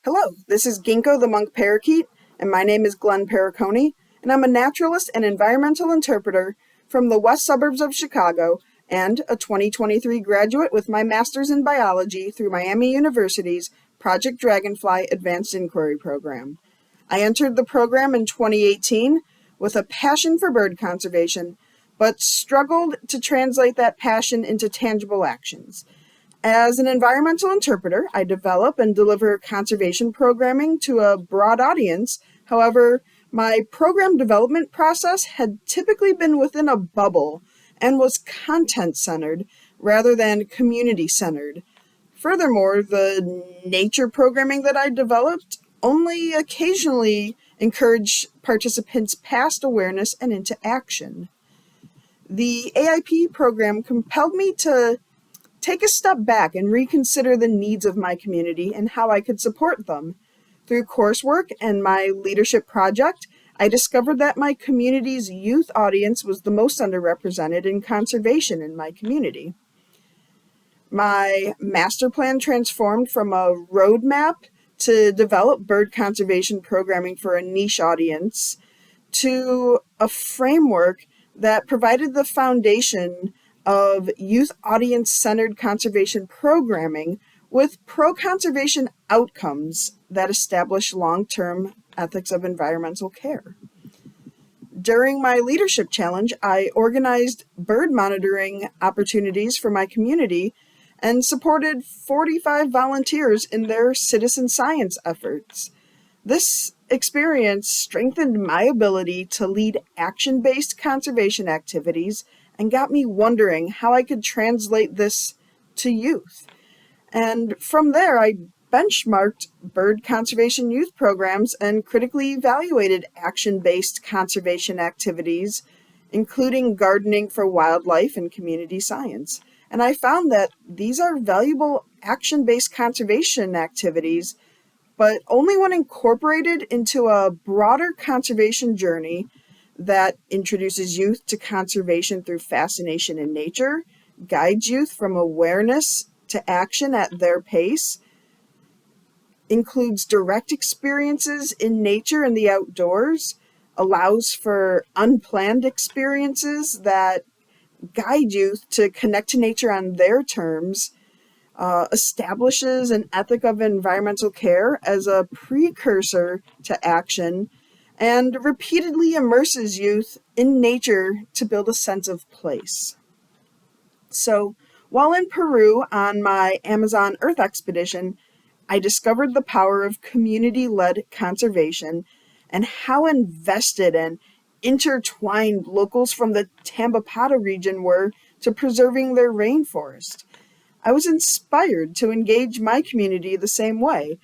Hello, this is Ginkgo the monk parakeet, and my name is Glenn Perricone, and I'm a naturalist and environmental interpreter from the west suburbs of Chicago and a 2023 graduate with my master's in biology through Miami University's Project Dragonfly Advanced Inquiry program. I entered the program in 2018 with a passion for bird conservation, but struggled to translate that passion into tangible actions. As an environmental interpreter, I develop and deliver conservation programming to a broad audience. However, my program development process had typically been within a bubble and was content-centered rather than community-centered. Furthermore, the nature programming that I developed only occasionally encouraged participants past awareness and into action. The AIP program compelled me to take a step back and reconsider the needs of my community and how I could support them. Through coursework and my leadership project, I discovered that my community's youth audience was the most underrepresented in conservation in my community. My master plan transformed from a roadmap to develop bird conservation programming for a niche audience to a framework that provided the foundation of youth audience-centered conservation programming with pro-conservation outcomes that establish long-term ethics of environmental care. During my leadership challenge, I organized bird monitoring opportunities for my community and supported 45 volunteers in their citizen science efforts. This experience strengthened my ability to lead action-based conservation activities and got me wondering how I could translate this to youth. And from there, I benchmarked bird conservation youth programs and critically evaluated action-based conservation activities, including gardening for wildlife and community science. And I found that these are valuable action-based conservation activities, but only when incorporated into a broader conservation journey that introduces youth to conservation through fascination in nature, guides youth from awareness to action at their pace, includes direct experiences in nature and the outdoors, allows for unplanned experiences that guide youth to connect to nature on their terms, establishes an ethic of environmental care as a precursor to action, and repeatedly immerses youth in nature to build a sense of place. So, while in Peru on my Amazon Earth expedition, I discovered the power of community-led conservation and how invested and intertwined locals from the Tambopata region were to preserving their rainforest. I was inspired to engage my community the same way,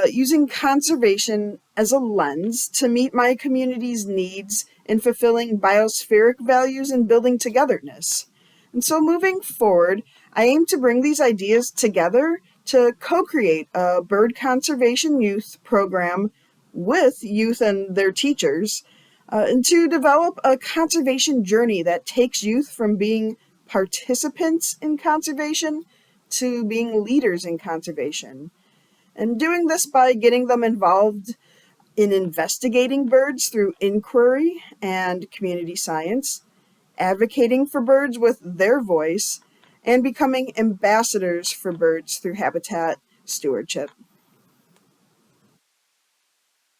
using conservation as a lens to meet my community's needs in fulfilling biospheric values and building togetherness. And so moving forward, I aim to bring these ideas together to co-create a bird conservation youth program with youth and their teachers, and to develop a conservation journey that takes youth from being participants in conservation to being leaders in conservation. And doing this by getting them involved in investigating birds through inquiry and community science, advocating for birds with their voice, and becoming ambassadors for birds through habitat stewardship.